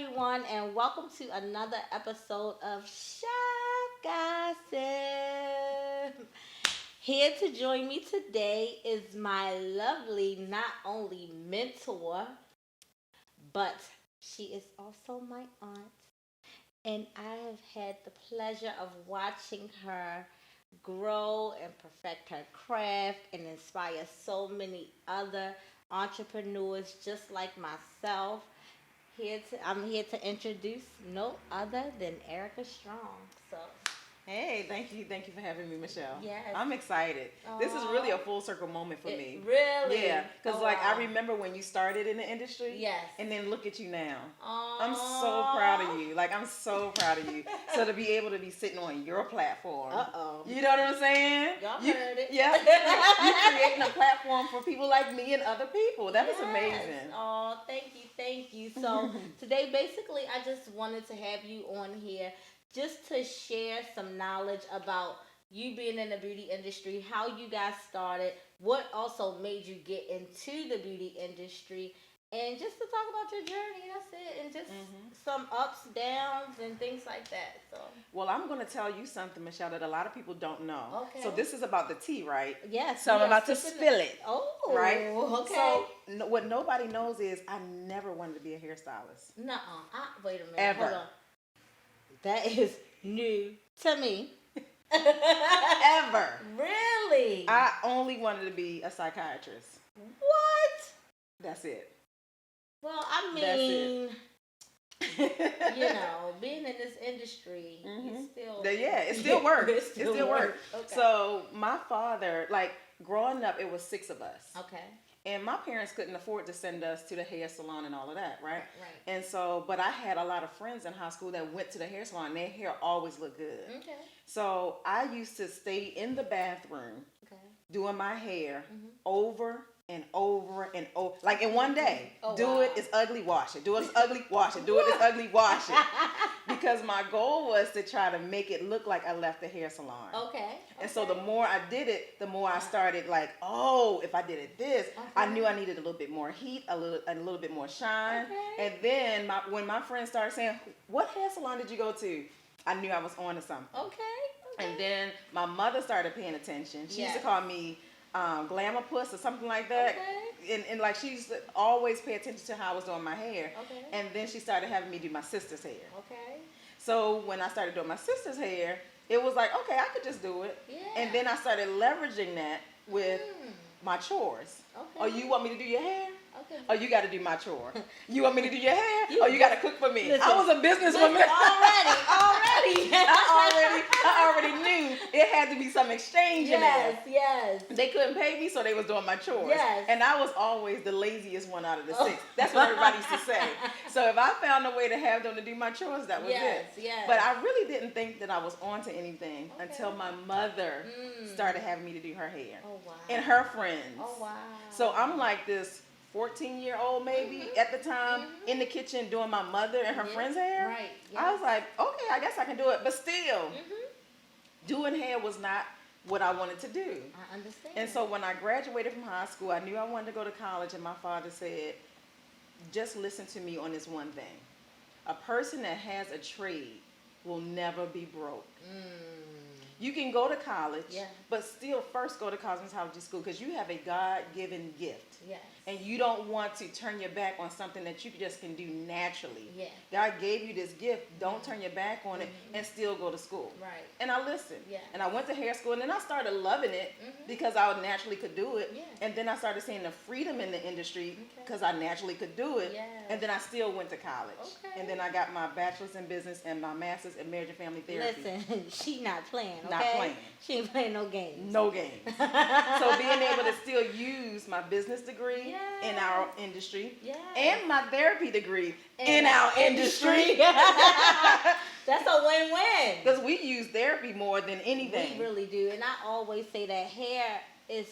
everyone, and welcome to another episode of Shop Gossip. Here to join me today is my lovely, not only mentor, but she is also my aunt. And I have had the pleasure of watching her grow and perfect her craft and inspire so many other entrepreneurs just like myself. I'm here to introduce no other than Erica Strong. So Hey, thank you for having me, Michelle. yes, I'm excited. This is really a oh, full circle moment for it me. really, Yeah, because oh like I wow, remember when you started in the industry, yes, and then look at you now. I'm so proud of oh, you. Like I'm so proud of you. So to be able to be sitting on your platform, uh oh, you know what I'm saying? y'all You, heard it. yeah, you creating a platform for people like me and other people. That is Yes. amazing. Oh, thank you, thank you. So today, basically, I just wanted to have you on here just to share some knowledge about you being in the beauty industry, how you got started, what also made you get into the beauty industry, and just to talk about your journey. That's it, and just hmm some ups, downs, and things like that. So Well, I'm going to tell you something, Michelle, that a lot of people don't know. So okay, this is about the tea, right? yes, So I'm we are about to sipping. spill it. Right? Oh, okay. So what nobody knows is I never wanted to be a hairstylist. Nuh-uh. Wait a minute. Hold Ever. on. That is new to me. Ever. Really? I only wanted to be a psychiatrist. What? That's it. Well, I That's it. mean, being in this industry, hmm you still. Yeah, it still works. It It still still works. works. Okay. So my father, like growing up, it was six of us. Okay. And my parents couldn't afford to send us to the hair salon and all of that, right? Right. And so, but I had a lot of friends in high school that went to the hair salon. And their hair always looked good. Okay. So I used to stay in the bathroom Okay. doing my hair Mhm. over and over and over. Like in one day, Oh, do wow. it, it's ugly, wash it. Do it, it's ugly, wash it. Do it, it's ugly, wash it. Because my goal was to try to make it look like I left the hair salon. Okay. And so the more I did it, the more I started like, oh, if I did it this, I Okay. knew I needed a little bit more heat, a little bit more shine. Okay. And then when my friends started saying, what hair salon did you go to? I knew I was on to something. Okay. And then my mother started paying attention. She used to Yes. call me Glamour Puss or something like that. Okay. And like she used to always pay attention to how I was doing my hair. Okay. And then she started having me do my sister's hair. Okay. So when I started doing my sister's hair, it was like, okay, I could just do it. Yeah. And then I started leveraging that with Mm. my chores. Okay. Oh, you want me to do your hair? Okay. Oh, you got to do my chore. You want me to do your hair? You Oh, you got to cook for me. listen, I was a businesswoman. already. I already knew it had to be some exchange in there. Yes. They couldn't pay me, so they was doing my chores. Yes. And I was always the laziest one out of the six. That's what everybody used to say. So if I found a way to have them to do my chores, that was it. Yes. But I really didn't think that I was onto anything Okay. until my mother Mm. started having me to do her hair. Oh wow. And her friends. Oh wow. So I'm like this 14-year-old maybe at the time in the kitchen doing my mother and her Yes. friends' hair. Right. I was like, okay, I guess I can do it. But still, Mhm. doing hair was not what I wanted to do. I understand. And so when I graduated from high school, I knew I wanted to go to college, and my father said, just listen to me on this one thing. A person that has a trade will never be broke. You can go to college, Yeah. but still first go to cosmetology school because you have a God-given gift. Yes. And you don't want to turn your back on something that you just can do naturally. Yeah. God gave you this gift. Don't turn your back on it and still go to school. Right. And I listened. Yeah. And I went to hair school, and then I started loving it Mhm. because I naturally could do it. Yeah. And then I started seeing the freedom in the industry Okay. because I naturally could do it. Yeah. And then I still went to college. Okay. And then I got my bachelor's in business and my master's in marriage and family therapy. Listen, she not playing. Okay? Not playing. She ain't playing no games. No games. So being able to still use my business degree in our industry Yeah. and my therapy degree in our industry. That's a win-win. Because we use therapy more than anything. We really do, and I always say that hair is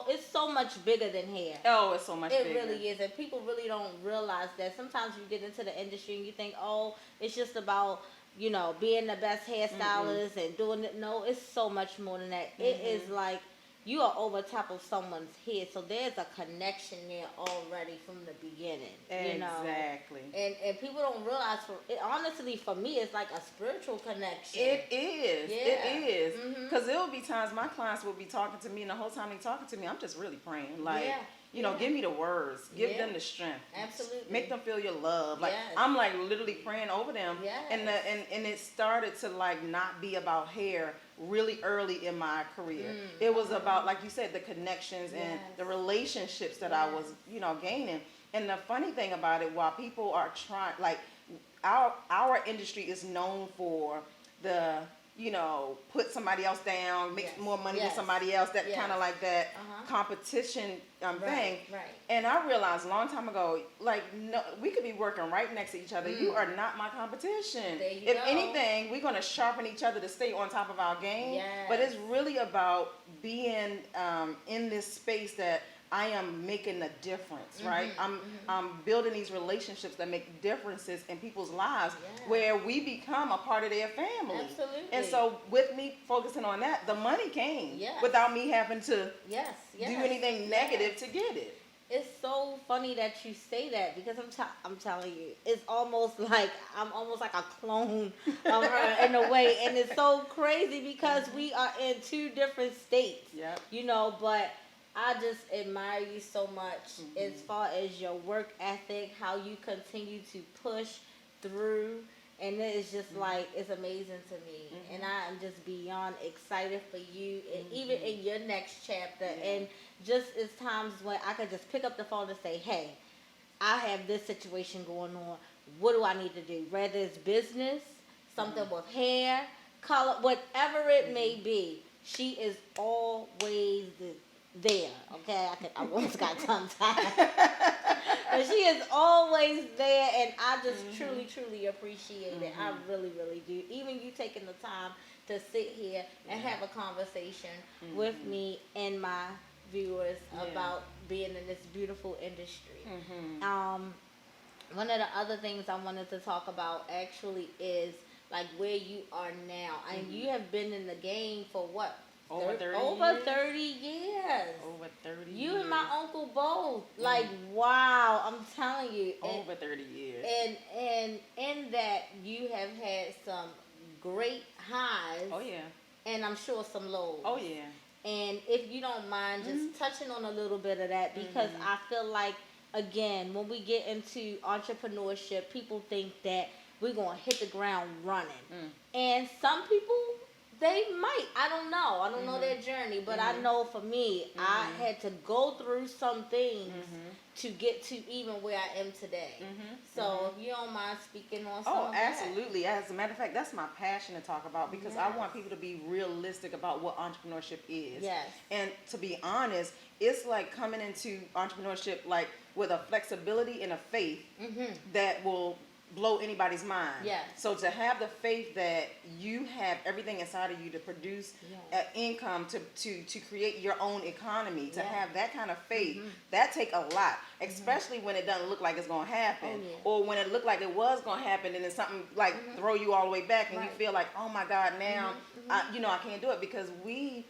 it's so much bigger than hair. Oh, it's so much It bigger. really is, and people really don't realize that. Sometimes you get into the industry and you think, oh, it's just about being the best hairstylist and doing it. No, it's so much more than that. It is like you are over top of someone's head. So there's a connection there already from the beginning. You know? Exactly. And people don't realize, honestly, for me, it's like a spiritual connection. It is. Yeah. It is. Because there will be times my clients will be talking to me, and the whole time they're talking to me, I'm just really praying. Like, Yeah. you know, give me the words. Give them the strength. Absolutely. Make them feel your love. Like, Yes. I'm like literally praying over them. Yes. And it started to like not be about hair really early in my career. It was about, like you said, the connections and the relationships that I was, you know, gaining. And the funny thing about it, while people are trying, like, our industry is known for the, you know, put somebody else down, make more money than somebody else, that kind of like that competition thing. Right. And I realized a long time ago, like, no, we could be working right next to each other. You are not my competition. There you If go. anything, we're going to sharpen each other to stay on top of our game. Yes. But it's really about being in this space that I am making a difference, right? I'm building these relationships that make differences in people's lives, where we become a part of their family. Absolutely. And so with me focusing on that, the money came Yes. without me having to Yes. do anything negative to get it. It's so funny that you say that, because I'm telling you, it's almost like I'm almost like a clone of her in a way, and it's so crazy because we are in two different states. Yep. You know, but I just admire you so much as far as your work ethic, how you continue to push through, and it is just like, it's amazing to me. And I am just beyond excited for you, and even in your next chapter. And just as times when I could just pick up the phone and say, hey, I have this situation going on. What do I need to do? Whether it's business, something with hair, color, whatever it may be, she is always there. Okay, I almost got tongue tied. But she is always there, and I just truly appreciate it. I really do. Even you taking the time to sit here and have a conversation with me and my viewers about being in this beautiful industry. One of the other things I wanted to talk about actually is like where you are now. And you have been in the game for what? Over 30 Over years? 30 years. Over 30 You years. and my uncle both. Like, wow, I'm telling you. Over 30 years. And in that, you have had some great highs. Oh, yeah. And I'm sure some lows. Oh, yeah. And if you don't mind just touching on a little bit of that, because I feel like, again, when we get into entrepreneurship, people think that we're going to hit the ground running. And some people, they might. I don't know. I don't know their journey. But I know for me, I had to go through some things to get to even where I am today. So if you don't mind speaking on some of that. Absolutely. As a matter of fact, that's my passion to talk about, because I want people to be realistic about what entrepreneurship is. Yes. And to be honest, it's like coming into entrepreneurship like with a flexibility and a faith that will blow anybody's mind. Yes. So to have the faith that you have everything inside of you to produce income, to create your own economy, to have that kind of faith, that take a lot, especially when it doesn't look like it's going to happen, or when it looked like it was going to happen and then something like throw you all the way back and you feel like, oh my God, now I can't do it, because we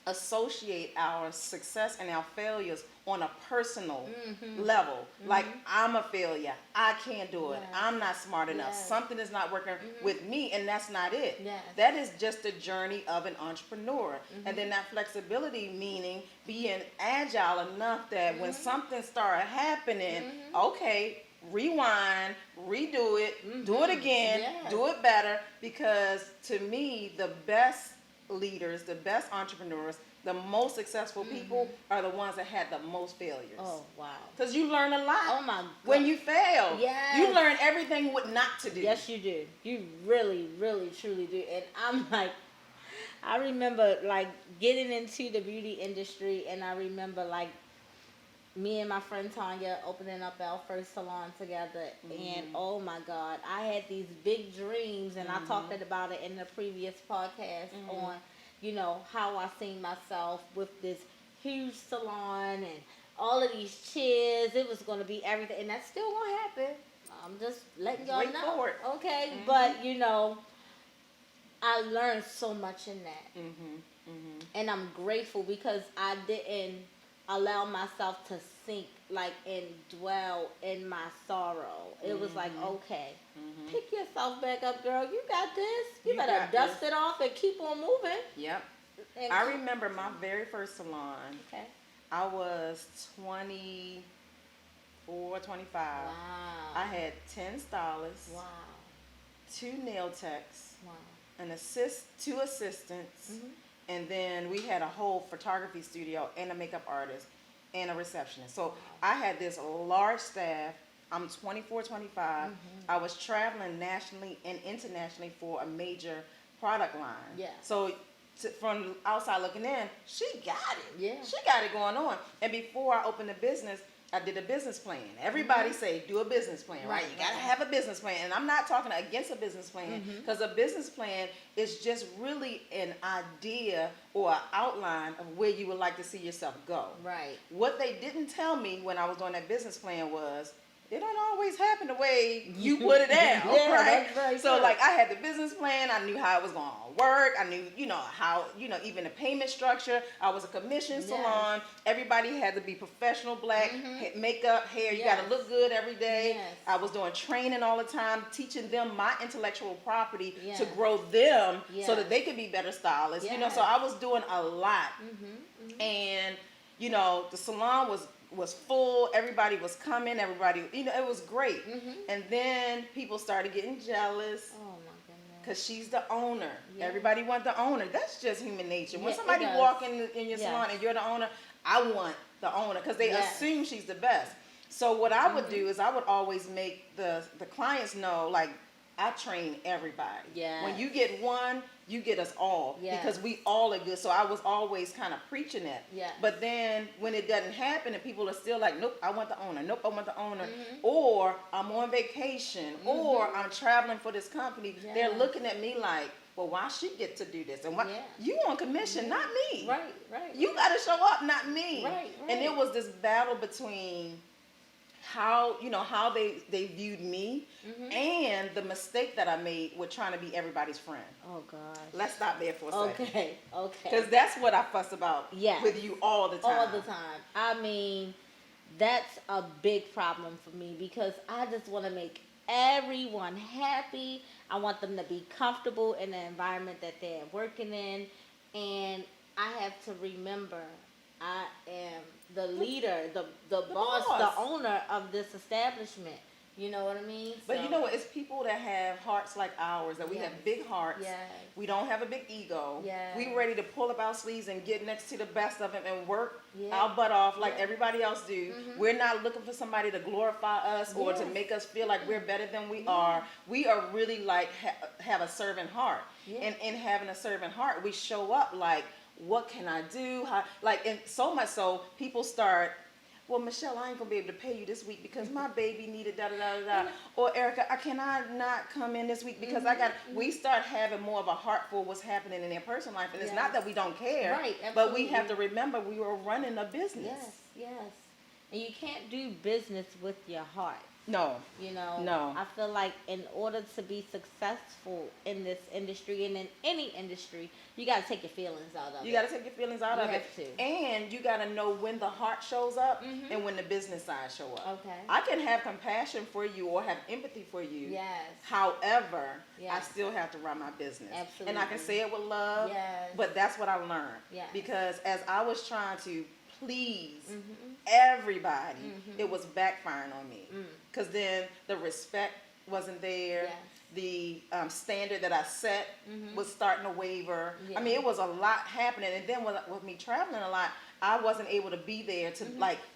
associate our success and our failures on a personal level. Like, I'm a failure. I can't do it. I'm not smart enough. Something is not working with me, and that's not it. That is just the journey of an entrepreneur. And then that flexibility, meaning being agile enough that when something started happening, okay, rewind, redo it, do it again, do it better, because to me, the best leaders, the best entrepreneurs, the most successful people are the ones that had the most failures. Oh, wow. Because you learn a lot. Oh, my God. When you fail, Yes. you learn everything what not to do. Yes, you do. You really, truly do. And I'm like, I remember like getting into the beauty industry, and I remember like me and my friend Tanya opening up our first salon together. And oh my God, I had these big dreams, and I talked about it in the previous podcast on, you know, how I seen myself with this huge salon and all of these chairs. It was going to be everything, and that's still going to happen. I'm just letting y'all Wait know. for it. Okay, but you know, I learned so much in that. And I'm grateful because I didn't allow myself to sink like and dwell in my sorrow. It was like, okay, pick yourself back up, girl. You got this. You better got dust this. it off and keep on moving. Yep. And I remember my very first salon. Okay. I was 24, 25. Wow. I had 10 stylists, Wow. 2 nail techs, Wow. two assistants, and then we had a whole photography studio and a makeup artist and a receptionist. So I had this large staff. I'm 24, 25. I was traveling nationally and internationally for a major product line. Yeah. So from outside looking in, she got it. Yeah. She got it going on. And before I opened the business, I did a business plan. Everybody say do a business plan, right? You gotta have a business plan. And I'm not talking against a business plan, because a business plan is just really an idea or an outline of where you would like to see yourself go. Right. What they didn't tell me when I was doing that business plan was, it don't always happen the way you put it down, Yeah, right? that's very So true. like I had the business plan, I knew how it was going to work, I knew, how, even the payment structure. I was a commission salon. Everybody had to be professional, black, makeup, hair, you got to look good every day. Yes. I was doing training all the time, teaching them my intellectual property Yes. to grow them so Yes. that they could be better stylists. Yes. So I was doing a lot. And the salon was full. Everybody was coming. Everybody, it was great. And then people started getting jealous Oh my goodness. because she's the owner. Yeah. Everybody want the owner. That's just human nature. When Yeah, it somebody does. walk in your Yes. salon and you're the owner, I want the owner because they Yes. assume she's the best. So what I would do is I would always make the clients know, like, I train everybody. Yes. When you get one, you get us all, Yes. because we all are good. So I was always kind of preaching that. Yes. But then when it doesn't happen and people are still like, nope, I want the owner. Nope, I want the owner. Or I'm on vacation, or I'm traveling for this company. Yes. They're looking at me like, well, why she get to do this? And why Yeah. you on commission, not me. Right. Right. You got to show up, not me. Right, And it right. was this battle between how they viewed me and the mistake that I made with trying to be everybody's friend. Oh gosh. Let's stop there for a second. Okay. Because that's what I fuss about Yes. with you all the time. All the time. I mean, that's a big problem for me because I just want to make everyone happy. I want them to be comfortable in the environment that they're working in. And I have to remember I am the leader, the boss, boss. the owner of this establishment. You know what I mean? But So- you know what? It's people that have hearts like ours, that we Yes. have big hearts. Yes. We don't have a big ego. Yes. We ready to pull up our sleeves and get next to the best of them and work Yeah. our butt off like Yeah. everybody else do. We're not looking for somebody to glorify us or to Yes. make us feel like we're better than we are. We are really like have a servant heart. Yeah. And in having a servant heart, we show up like, what can I do? And so much so people start, well, Michelle, I ain't gonna be able to pay you this week because my baby needed da da da da da. Or Erica, I cannot not come in this week because I got. We start having more of a heart for what's happening in their personal life, and it's not that we don't care, Right, but we absolutely. have to remember we were running a business. Yes. And you can't do business with your heart. No. No. I feel like in order to be successful in this industry and in any industry, you got to take your feelings out of it. You got to take your feelings out You of it. have to. And you got to know when the heart shows up and when the business side show up. Okay. I can have compassion for you or have empathy for you. Yes. However, I Yes. still have to run my business. Absolutely. And I can say it with love. Yes. But that's what I learned. Yes. Because as I was trying to please everybody, it was backfiring on me. Because then the respect wasn't there. Yes. The standard that I set was starting to waver. Yeah. I mean, it was a lot happening. And then with me traveling a lot, I wasn't able to be there to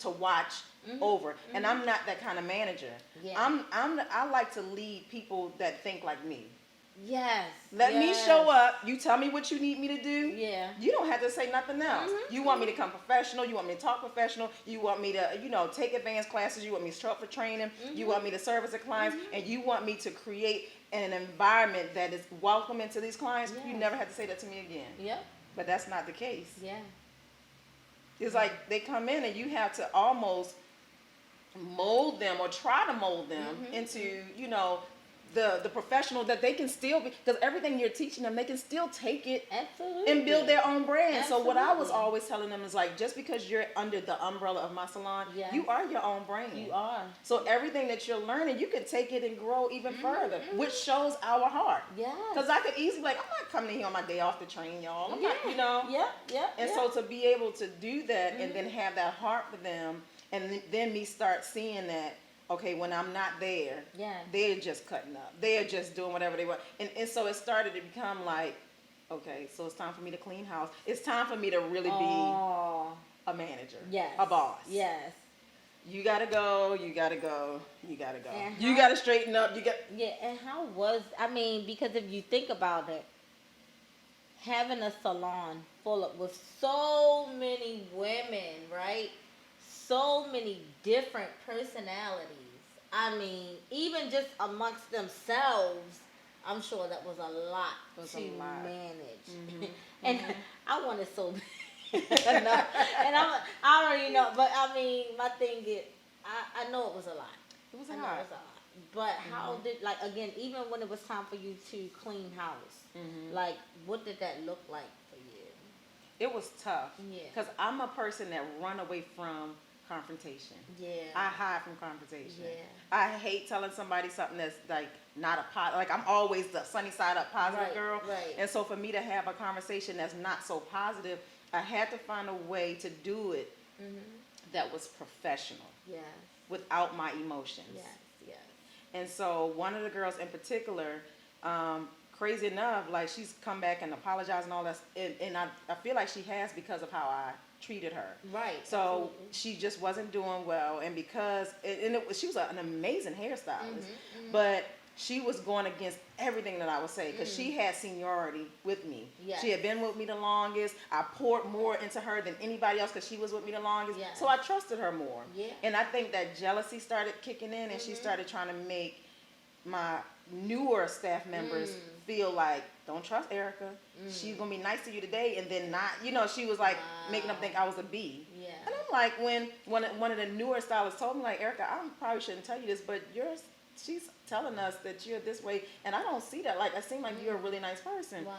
to watch over. And I'm not that kind of manager. Yeah. I like to lead people that think like me. Yes. Let me Yes. show up. You tell me what you need me to do. Yeah. You don't have to say nothing else. You want me to come professional. You want me to talk professional. You want me to, take advanced classes. You want me to show up for training. You want me to service the clients. And you want me to create an environment that is welcoming to these clients. You Yes. never have to say that to me again. Yep. But that's not the case. Yeah. It's like they come in and you have to almost mold them or try to mold them into, the professional that they can still be, because everything you're teaching them, they can still take it Absolutely. and build their own brand. Absolutely. So what I was always telling them is like, just because you're under the umbrella of my salon, Yes. you are your own brand. You are. So everything that you're learning, you can take it and grow even further, which shows our heart. Yes. Because I could easily be like, I'm not coming here on my day off to train y'all. I'm not, you know. Yeah. And so to be able to do that and then have that heart for them, and then me start seeing that, okay, when I'm not there, they're just cutting up. They're just doing whatever they want. And so it started to become like, okay, so it's time for me to clean house. It's time for me to really be a manager, a boss. Yes. You gotta go, you gotta go, you gotta go. And You gotta straighten up, and how was, I mean, because if you think about it, having a salon with so many women, right? So many different personalities. I mean, even just amongst themselves, I'm sure that was a lot to manage. And I wanted so bad. No, and I already know, but I mean, my thing is, I know it was a lot. It was I a know lot. it was a lot. But how did, like, again, even when it was time for you to clean house, like, what did that look like for you? It was tough. Yeah. Because I'm a person that run away from confrontation. Yeah. I hide from confrontation. Yeah. I hate telling somebody something that's like not a positive. Like I'm always the sunny side up positive girl. Right. And so for me to have a conversation that's not so positive, I had to find a way to do it that was professional. Yes. Without my emotions. Yes. And so one of the girls in particular, crazy enough, like she's come back and apologized and all that, and I feel like she has because of how I treated her. Right. So absolutely. she just wasn't doing well, and because she was an amazing hairstylist, but she was going against everything that I would say because she had seniority with me. Yes. She had been with me the longest. I poured more into her than anybody else because she was with me the longest. Yes. So I trusted her more. Yeah. And I think that jealousy started kicking in, and she started trying to make my newer staff members feel like, don't trust Erica. She's gonna be nice to you today, and then not. You know, she was like making them think I was a B. Yeah. And I'm like, when one of the newer stylists told me, like, Erica, I probably shouldn't tell you this, but she's telling us that you're this way, and I don't see that. Like, I seem like you're a really nice person. Wow.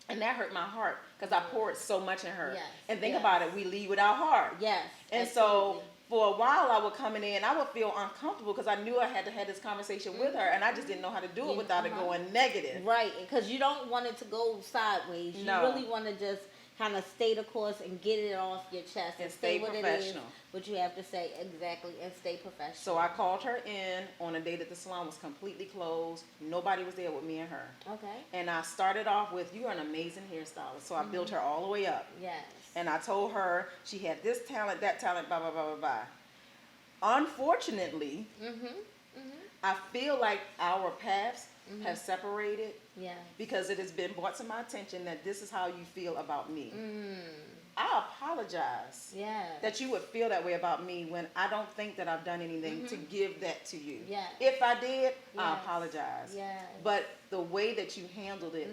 And that hurt my heart because I poured so much in her. Yes. And think about it, we lead with our heart. Yes. And absolutely. so for a while I would come in and I would feel uncomfortable because I knew I had to have this conversation with her, and I just didn't know how to do it without it going negative. Right, because you don't want it to go sideways. You really want to just kind of stay the course and get it off your chest And say stay what professional. It is, what you have to say exactly, and stay professional. So I called her in on a day that the salon was completely closed. Nobody was there with me and her. Okay. And I started off with, you're an amazing hairstylist. So I built her all the way up. Yes. And I told her she had this talent, that talent, blah, blah, blah, blah, blah. Unfortunately, I feel like our paths have separated because it has been brought to my attention that this is how you feel about me. I apologize that you would feel that way about me when I don't think that I've done anything to give that to you. Yes. If I did, I apologize. Yes. But the way that you handled it,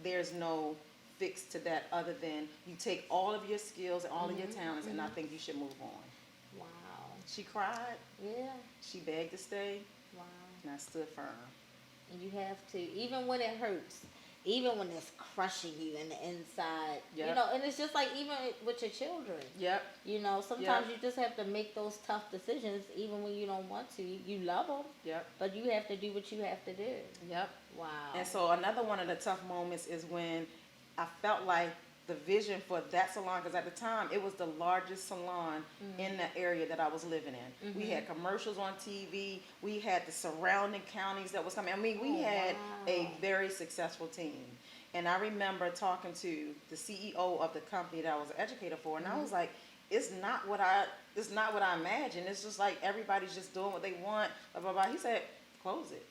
there's no fix to that other than you take all of your skills and all of your talents, and I think you should move on. Wow. She cried. Yeah. She begged to stay. Wow. And I stood firm. And you have to, even when it hurts, even when it's crushing you in the inside, you know, and it's just like even with your children. Yep. You know, sometimes you just have to make those tough decisions even when you don't want to. You love them. Yep. But you have to do what you have to do. Yep. Wow. And so another one of the tough moments is when I felt like the vision for that salon, because at the time it was the largest salon in the area that I was living in. We had commercials on TV. We had the surrounding counties that was coming. I mean, we had a very successful team. And I remember talking to the CEO of the company that I was an educator for, and I was like, it's not what I imagined. It's just like everybody's just doing what they want, blah, blah, blah. He said, close it.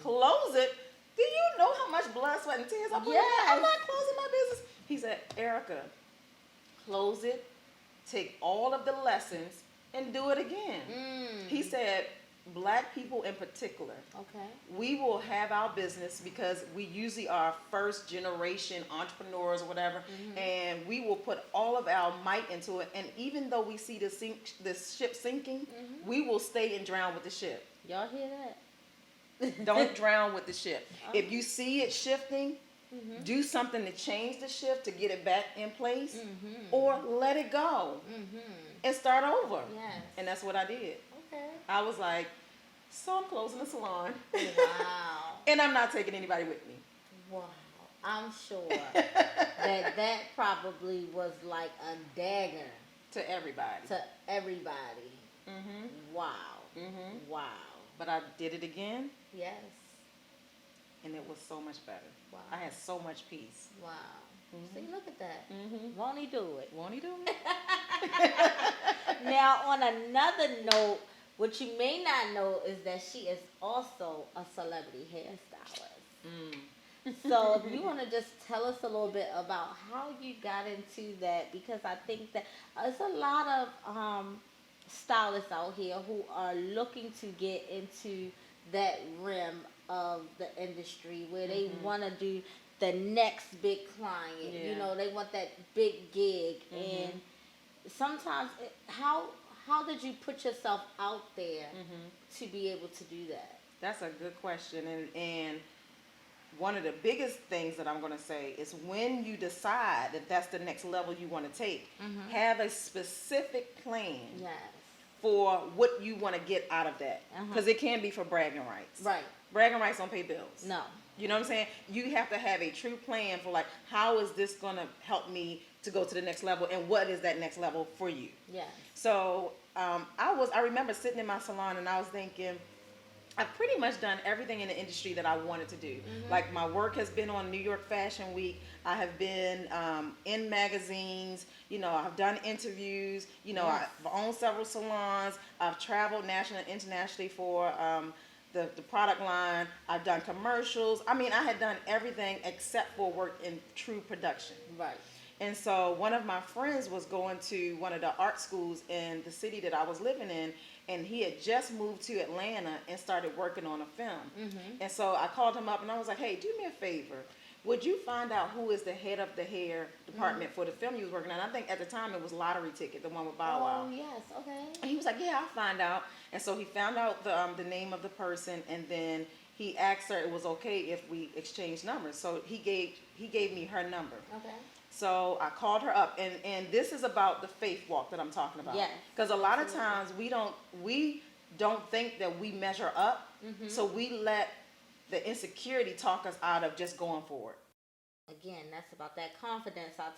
Close it? Do you know how much blood, sweat, and tears I put in that? I'm not closing my business. He said, Erica, close it, take all of the lessons, and do it again. He said, Black people in particular, we will have our business because we usually are first generation entrepreneurs or whatever, and we will put all of our might into it. And even though we see the ship sinking, we will stay and drown with the ship. Y'all hear that? Don't drown with the ship. Okay. If you see it shifting, do something to change the shift to get it back in place, or let it go and start over. Yes. And that's what I did. Okay. I was like, so I'm closing the salon. Wow. And I'm not taking anybody with me. Wow. I'm sure that probably was like a dagger To everybody. to everybody. Wow. Wow. But I did it again, Yes. and it was so much better. Wow. I had so much peace. Wow. See, look at that. Won't he do it? Won't he do it? Now, on another note, what you may not know is that she is also a celebrity hairstylist. So, if you want to just tell us a little bit about how you got into that, because I think that there's a lot of stylists out here who are looking to get into that rim of the industry where they want to do the next big client. You Yeah. know, they want that big gig. And sometimes, how did you put yourself out there to be able to do that? That's a good question. And one of the biggest things that I'm going to say is when you decide that that's the next level you want to take, have a specific plan Yes. for what you want to get out of that. Because it can be for bragging rights. Right. Bragging rights don't pay bills. No. You know what I'm saying? You have to have a true plan for like, how is this going to help me to go to the next level, and what is that next level for you? Yes. So I remember sitting in my salon and I was thinking, I've pretty much done everything in the industry that I wanted to do. Like my work has been on New York Fashion Week. I have been in magazines. You know, I've done interviews. You know, Yes. I've owned several salons. I've traveled nationally and internationally for the product line. I've done commercials. I mean, I had done everything except for work in true production. Right. And so one of my friends was going to one of the art schools in the city that I was living in, and he had just moved to Atlanta and started working on a film. And so I called him up and I was like, hey, do me a favor. Would you find out who is the head of the hair department for the film you was working on? I think at the time it was Lottery Ticket, the one with Bow Wow. Oh, yes. Okay. And he was like, yeah, I'll find out. And so he found out the name of the person, and then he asked her it was okay if we exchanged numbers. So he gave me her number. Okay. So I called her up, and this is about the faith walk that I'm talking about. Yes, Because a lot of times we don't think that we measure up, so we let the insecurity talk us out of just going forward. Again, that's about that confidence I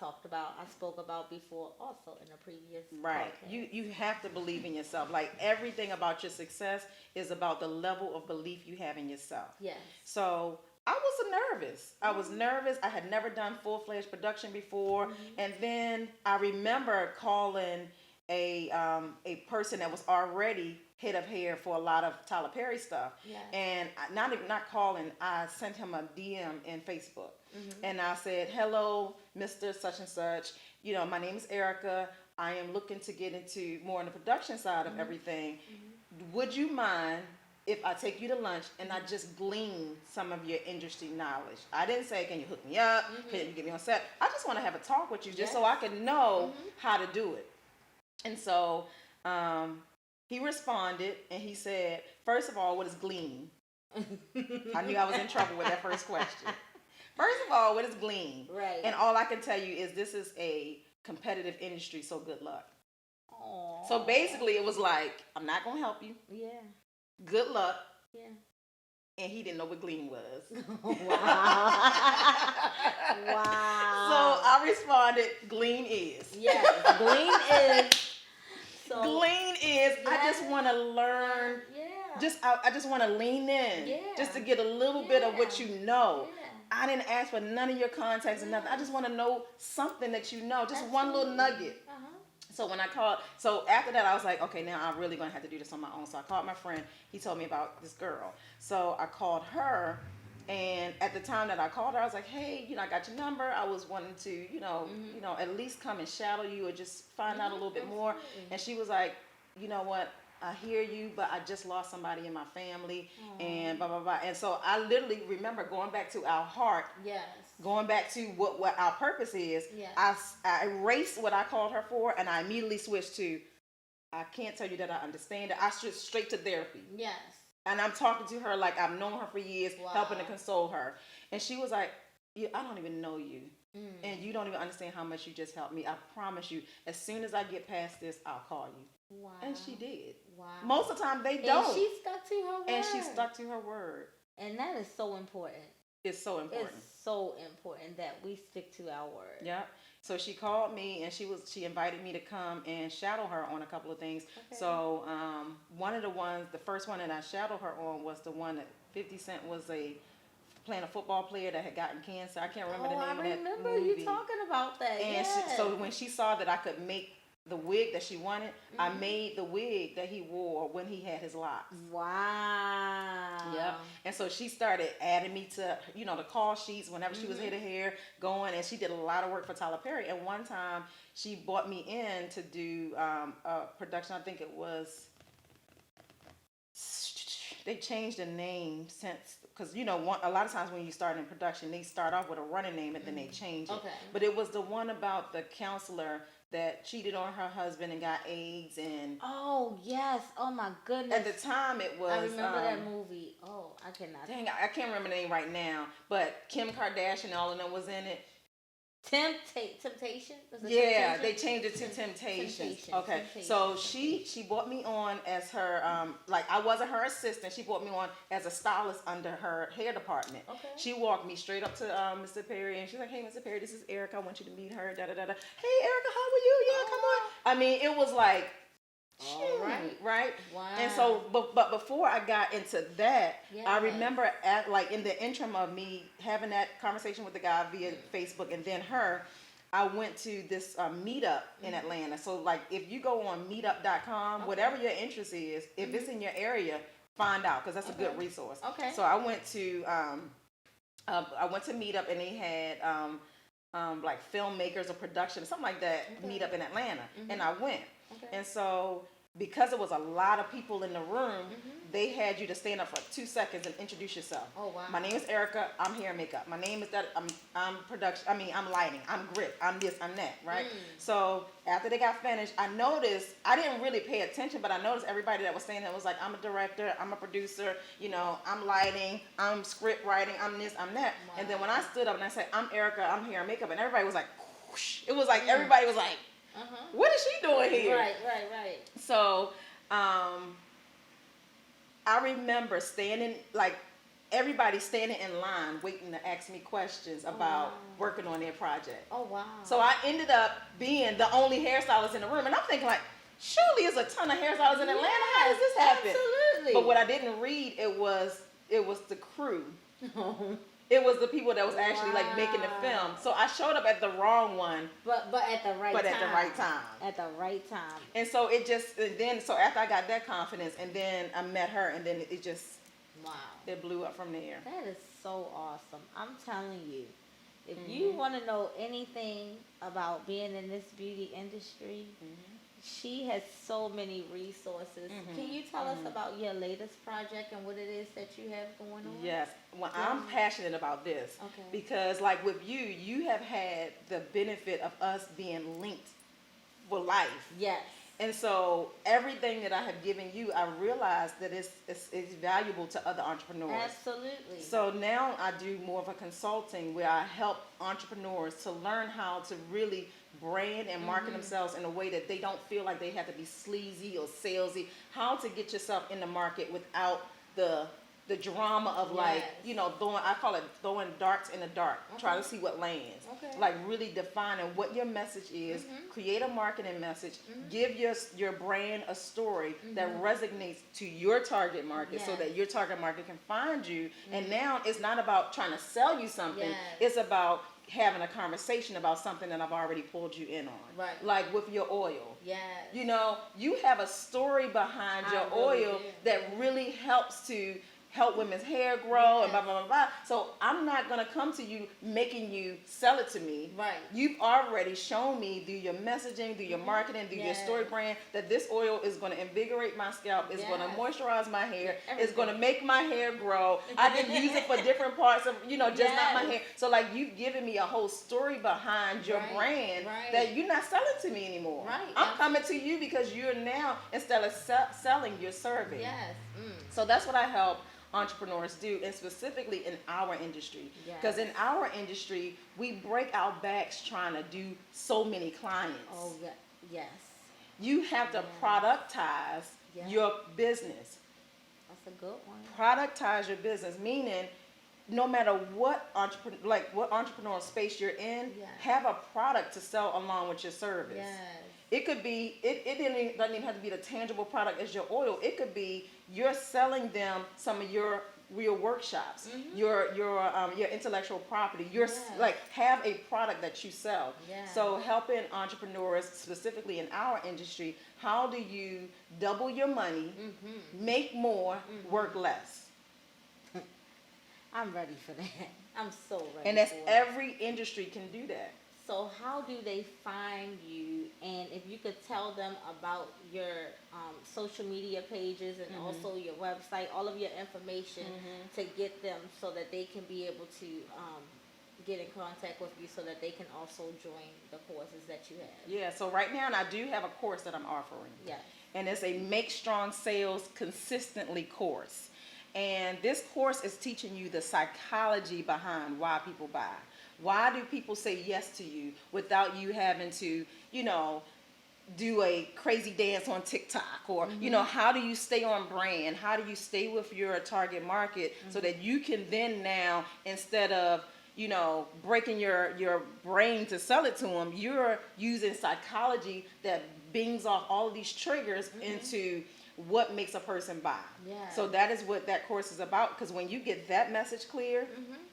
spoke about before also in a previous Right. podcast. You have to believe in yourself. Like everything about your success is about the level of belief you have in yourself. Yes. So I was nervous. I was nervous. I had never done full-fledged production before. And then I remember calling a person that was already head of hair for a lot of Tyler Perry stuff. Yes. And not calling, I sent him a DM in Facebook. And I said, hello, Mr. Such and Such. You know, my name is Erica. I am looking to get into more on the production side of everything. Would you mind if I take you to lunch and I just glean some of your industry knowledge? I didn't say, can you hook me up? Can you get me on set? I just want to have a talk with you just so I can know how to do it. And so he responded and he said, first of all, what is glean? I knew I was in trouble with that first question. First of all, what is glean? Right. And all I can tell you is this is a competitive industry, so good luck. Aww. So basically it was like, I'm not going to help you. Yeah. Good luck. Yeah. And he didn't know what glean was. Wow. So I responded, glean is. Yes. Glean is. So, Glean is, I just Yes. want to learn. Yeah. I just want to lean in. Yeah. Just to get a little bit of what Yeah. you know. Yeah. I didn't ask for none of your contacts or nothing. I just want to know something that you know. Just one little Absolutely. nugget. Uh-huh. So after that, I was like, okay, now I'm really going to have to do this on my own. So I called my friend. He told me about this girl. So I called her. And at the time that I called her, I was like, hey, I got your number. I was wanting to, at least come and shadow you or just find out a little bit more. Absolutely. And she was like, you know what? I hear you, but I just lost somebody in my family and blah, blah, blah. And so I literally remember going back to our heart, Yes. going back to what our purpose is. Yeah. I erased what I called her for, and I immediately switched to, I can't tell you that I understand it. I switched straight to therapy. Yes. And I'm talking to her like I've known her for years, Wow. helping to console her. And she was like, yeah, I don't even know you. Mm. And you don't even understand how much you just helped me. I promise you, as soon as I get past this, I'll call you. Wow. And she did. Wow. Most of the time, they don't. And she stuck to her word. And she stuck to her word. And that is so important. It's so important. It's so important that we stick to our word. Yeah. So she called me and she invited me to come and shadow her on a couple of things. Okay. So one of the first one that I shadowed her on was the one that 50 Cent was playing a football player that had gotten cancer. I can't remember the name of that movie. I remember you talking about that. And yes. so when she saw that I could make the wig that she wanted, I made the wig that he wore when he had his locks. Wow. Yep. And so she started adding me to, the call sheets whenever she was head to hair going, and she did a lot of work for Tyler Perry. And one time she brought me in to do a production. I think it was, they changed the name since, because a lot of times when you start in production, they start off with a running name and then they change it. Okay. But it was the one about the counselor that cheated on her husband and got AIDS. And oh yes, oh my goodness. at the time it was, I remember that movie. Oh, I cannot. Dang, I can't remember the name right now, but Kim Kardashian and all of them was in it. Temptation? Yeah, they changed it to Temptation. Okay, Temptation. so she brought me on as her, I wasn't her assistant. She brought me on as a stylist under her hair department. Okay. She walked me straight up to Mr. Perry, and she's like, "Hey, Mr. Perry, this is Erica. I want you to meet her." Da da da da. Hey, Erica, how are you? Yeah, come on. I mean, it was like, all right? Wow. And so, but before I got into that, yes. I remember in the interim of me having that conversation with the guy via Facebook and then her, I went to this meetup in Atlanta. So if you go on meetup.com, whatever your interest is, if it's in your area, find out, because that's a good resource. Okay. So I went to meetup, and they had filmmakers or production, something like that, meetup in Atlanta. And I went. Okay. And so, because there was a lot of people in the room, they had you to stand up for 2 seconds and introduce yourself. Oh wow. My name is Erica. I'm hair and makeup. My name is that. I'm production. I'm lighting. I'm grip. I'm this. I'm that. Right. So after they got finished, I noticed, I didn't really pay attention, but I noticed everybody that was standing there was like, I'm a director. I'm a producer. I'm lighting. I'm script writing. I'm this. I'm that. Wow. And then when I stood up and I said, I'm Erica. I'm hair and makeup, and everybody was like, whoosh. It was like everybody was like, what is she doing here? Right. So, I remember everybody standing in line waiting to ask me questions about working on their project. Oh, wow. So I ended up being the only hairstylist in the room, and I'm thinking like, surely there's a ton of hairstylists in Atlanta. How does this happen? Absolutely. But what I didn't read, it was the crew. It was the people that was actually making the film. So I showed up at the wrong one. But at the right time. At the right time. At the right time. And so so after I got that confidence, and then I met her, and then it just, it blew up from there. That is so awesome. I'm telling you, if you want to know anything about being in this beauty industry, she has so many resources. Can you tell us about your latest project and what it is that you have going on? Yes. Well, I'm passionate about this. Okay. Because with you have had the benefit of us being linked for life. Yes. And so everything that I have given you, I realized that it's valuable to other entrepreneurs. Absolutely. So now I do more of a consulting where I help entrepreneurs to learn how to really brand and market themselves in a way that they don't feel like they have to be sleazy or salesy. How to get yourself in the market without the drama of throwing darts in the dark, trying to see what lands. Okay. Really defining what your message is, create a marketing message, give your brand a story that resonates to your target market so that your target market can find you. And now it's not about trying to sell you something, it's about having a conversation about something that I've already pulled you in on. Right. Like with your oil. Yes. You have a story behind your oil that really helps to help women's hair grow and blah, blah, blah, blah. So I'm not going to come to you making you sell it to me. Right. You've already shown me through your messaging, through your marketing, through your story brand, that this oil is going to invigorate my scalp, it's going to moisturize my hair, it's going to make my hair grow. I can use it for different parts of, just not my hair. So you've given me a whole story behind your brand that you're not selling to me anymore. Right. I'm coming to you because you're now, instead of selling, you're serving. Yes. So that's what I help entrepreneurs do, and specifically in our industry. Because Yes. in our industry, we break our backs trying to do so many clients. Oh, yeah. Yes. You have to Yes. productize Yes. your business. That's a good one. Productize your business, meaning no matter what entrepreneurial space you're in, Yes. have a product to sell along with your service. Yes. It could be, doesn't even have to be the tangible product as your oil. It could be you're selling them some of your real workshops, your intellectual property. Yes. Like, have a product that you sell. Yes. So helping entrepreneurs, specifically in our industry, how do you double your money, make more, work less? I'm ready for that. I'm so ready. And that's for it. every industry can do that. So how do they find you? And if you could tell them about your social media pages and also your website, all of your information to get them so that they can be able to get in contact with you so that they can also join the courses that you have. Yeah, so right now I do have a course that I'm offering. Yes. And it's a Make Strong Sales Consistently course. And this course is teaching you the psychology behind why people buy. Why do people say yes to you without you having to, do a crazy dance on TikTok? Or, how do you stay on brand? How do you stay with your target market so that you can then now, instead of, breaking your brain to sell it to them, you're using psychology that bings off all of these triggers into what makes a person buy. Yeah. So that is what that course is about, because when you get that message clear,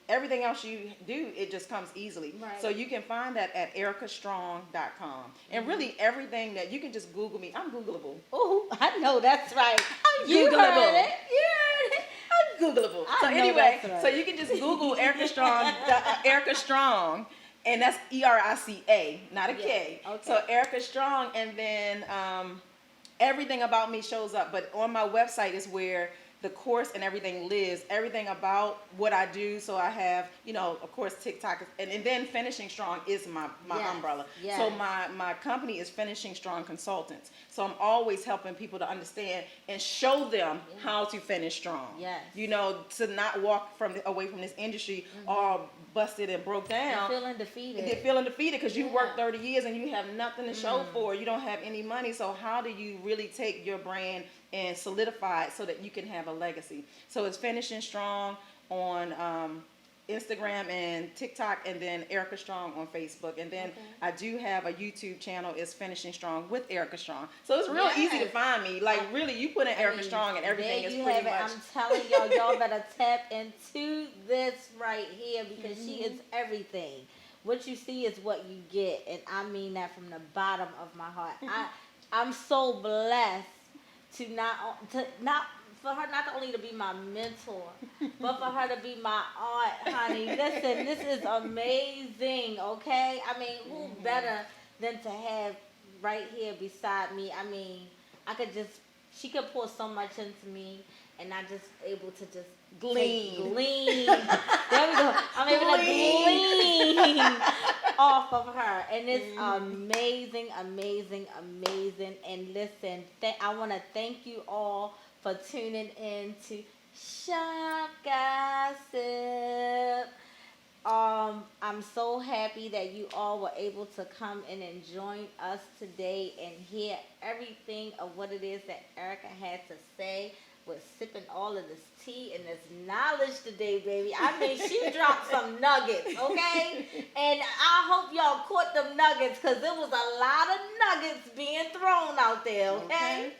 everything else you do, it just comes easily. Right. So you can find that at ericastrong.com. And really everything that you can just Google me. I'm Googleable. Oh, I know that's right. You You Googleable. heard it. You heard it. I'm Googleable. I So know anyway, that's right. so you can just Google Erica Strong, Erica Strong, and that's ERICA, not a K. Okay. So Erica Strong, and then everything about me shows up. But on my website is where the course and everything lives, everything about what I do. So I have, of course, TikTok, and then Finishing Strong is my Yes, umbrella. yes. So my company is Finishing Strong Consultants. So I'm always helping people to understand and show them how to finish strong. Yes. To not walk away from this industry all busted and broke down. You're feeling defeated. They're feeling defeated because you Yeah. worked 30 years and you have nothing to show for it. You don't have any money. So how do you really take your brand and solidify it so that you can have a legacy? So it's Finishing Strong on Instagram and TikTok, and then Erica Strong on Facebook. And then I do have a YouTube channel. It's Finishing Strong with Erica Strong. So it's real easy to Yes. find me. Like, really, you put in Erica Strong and everything there is you pretty have it. much. I'm telling y'all better tap into this right here because she is everything. What you see is what you get, and I mean that from the bottom of my heart. I'm so blessed to not for her not only to be my mentor, but for her to be my aunt, honey. Listen, this is amazing, okay? I mean, who better than to have right here beside me? I mean, she could pour so much into me, and I just able to just Glean. glean. There we go. I'm able to glean off of her, and it's amazing, amazing, amazing. And listen, I want to thank you all for tuning in to Shop Gossip. I'm so happy that you all were able to come in and join us today and hear everything of what it is that Erica had to say. With sipping all of this tea and this knowledge today, baby. I mean, she dropped some nuggets, okay? And I hope y'all caught them nuggets because there was a lot of nuggets being thrown out there, okay?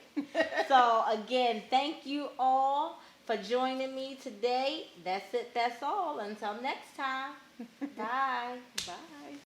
So, again, thank you all for joining me today. That's it. That's all. Until next time. Bye. Bye.